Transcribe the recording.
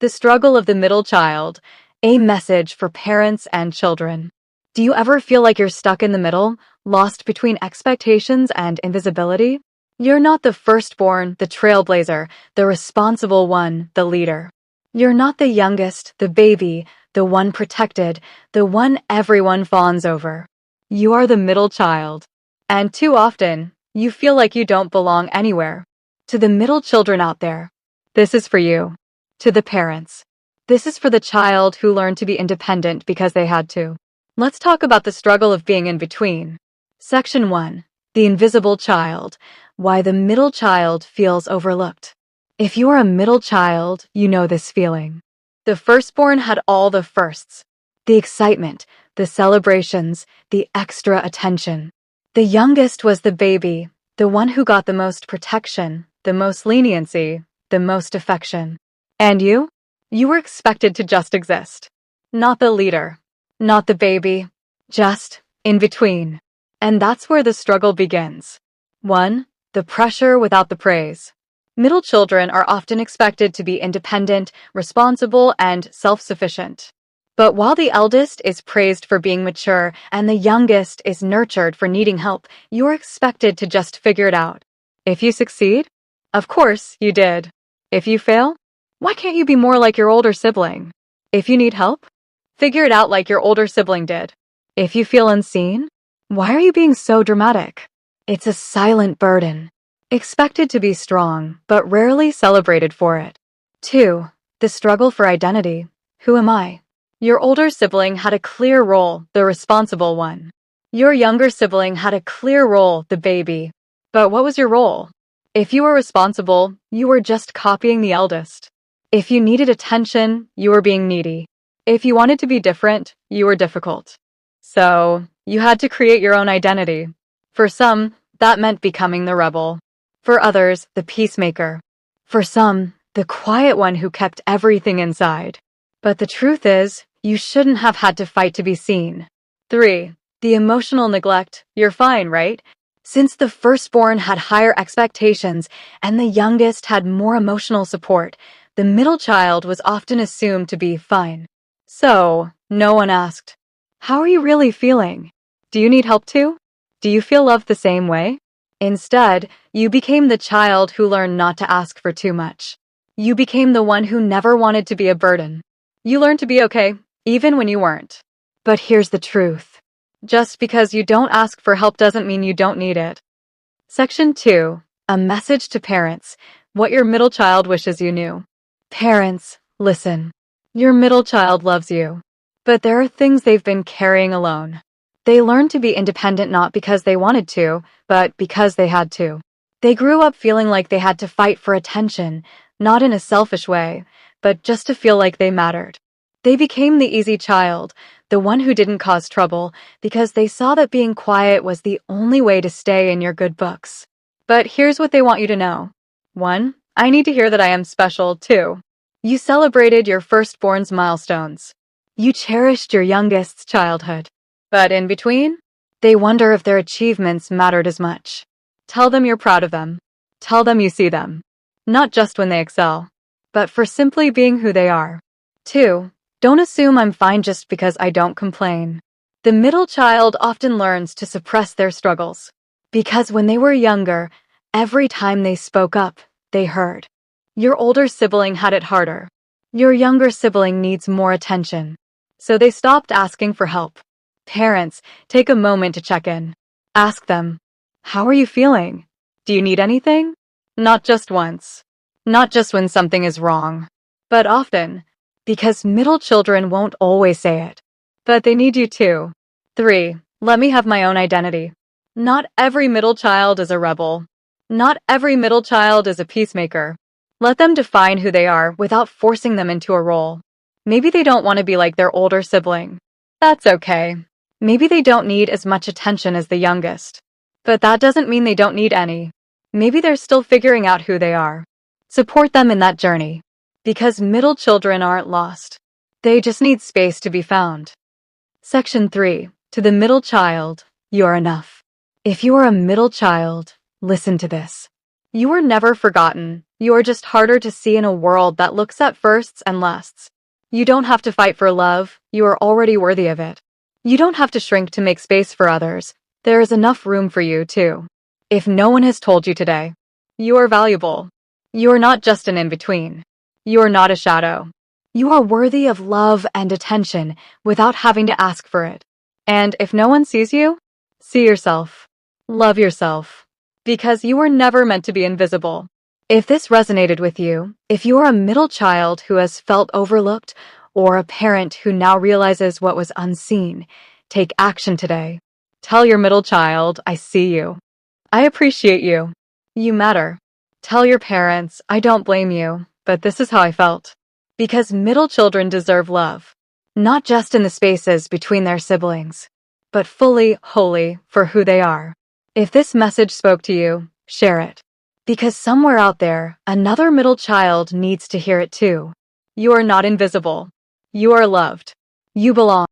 The struggle of the middle child, a message for parents and children. Do you ever feel like you're stuck in the middle, lost between expectations and invisibility? You're not the firstborn, the trailblazer, the responsible one, the leader. You're not the youngest, the baby, the one protected, the one everyone fawns over. You are the middle child. And too often, you feel like you don't belong anywhere. To the middle children out there, this is for you. To the parents, this is for the child who learned to be independent because they had to. Let's talk about the struggle of being in between. Section 1. The invisible child. Why the middle child feels overlooked. If you are a middle child, you know this feeling. The firstborn had all the firsts. The excitement, the celebrations, the extra attention. The youngest was the baby, the one who got the most protection, the most leniency, the most affection. And you? You were expected to just exist. Not the leader, not the baby, just in between. And that's where the struggle begins. 1. The pressure without the praise. Middle children are often expected to be independent, responsible, and self-sufficient. But while the eldest is praised for being mature and the youngest is nurtured for needing help, you're expected to just figure it out. If you succeed, of course you did. If you fail, why can't you be more like your older sibling? If you need help, figure it out like your older sibling did. If you feel unseen, why are you being so dramatic? It's a silent burden, expected to be strong, but rarely celebrated for it. 2. The struggle for identity. Who am I? Your older sibling had a clear role, the responsible one. Your younger sibling had a clear role, the baby. But what was your role? If you were responsible, you were just copying the eldest. If you needed attention, you were being needy. If you wanted to be different, you were difficult. So, you had to create your own identity. For some, that meant becoming the rebel. For others, the peacemaker. For some, the quiet one who kept everything inside. But the truth is, you shouldn't have had to fight to be seen. 3. The emotional neglect. You're fine, right? Since the firstborn had higher expectations and the youngest had more emotional support, the middle child was often assumed to be fine. So, no one asked, how are you really feeling? Do you need help too? Do you feel loved the same way? Instead, you became the child who learned not to ask for too much. You became the one who never wanted to be a burden. You learned to be okay, even when you weren't. But here's the truth. Just because you don't ask for help doesn't mean you don't need it. Section 2. A message to parents. What your middle child wishes you knew. Parents, listen. Your middle child loves you. But there are things they've been carrying alone. They learned to be independent not because they wanted to, but because they had to. They grew up feeling like they had to fight for attention, not in a selfish way, but just to feel like they mattered. They became the easy child, the one who didn't cause trouble, because they saw that being quiet was the only way to stay in your good books. But here's what they want you to know. 1. I need to hear that I am special, too. You celebrated your firstborn's milestones. You cherished your youngest's childhood. But in between, they wonder if their achievements mattered as much. Tell them you're proud of them. Tell them you see them. Not just when they excel, but for simply being who they are. 2. Don't assume I'm fine just because I don't complain. The middle child often learns to suppress their struggles. Because when they were younger, every time they spoke up, they heard. Your older sibling had it harder. Your younger sibling needs more attention. So they stopped asking for help. Parents, take a moment to check in. Ask them, how are you feeling? Do you need anything? Not just once. Not just when something is wrong. But often. Because middle children won't always say it. But they need you too. 3. Let me have my own identity. Not every middle child is a rebel. Not every middle child is a peacemaker. Let them define who they are without forcing them into a role. Maybe they don't want to be like their older sibling. That's okay. Maybe they don't need as much attention as the youngest. But that doesn't mean they don't need any. Maybe they're still figuring out who they are. Support them in that journey. Because middle children aren't lost. They just need space to be found. Section 3. To the middle child, you are enough. If you are a middle child, listen to this. You were never forgotten, You are just harder to see in a world that looks at firsts and lasts. You don't have to fight for love, you are already worthy of it. You don't have to shrink to make space for others. There is enough room for you, too. If no one has told you today, you are valuable. You are not just an in-between. You are not a shadow. You are worthy of love and attention without having to ask for it. And if no one sees you, see yourself. Love yourself. Because you were never meant to be invisible. If this resonated with you, if you are a middle child who has felt overlooked, or a parent who now realizes what was unseen, take action today. Tell your middle child, I see you. I appreciate you. You matter. Tell your parents, I don't blame you, but this is how I felt. Because middle children deserve love. Not just in the spaces between their siblings, but fully, wholly for who they are. If this message spoke to you, share it. Because somewhere out there, another middle child needs to hear it too. You are not invisible. You are loved. You belong.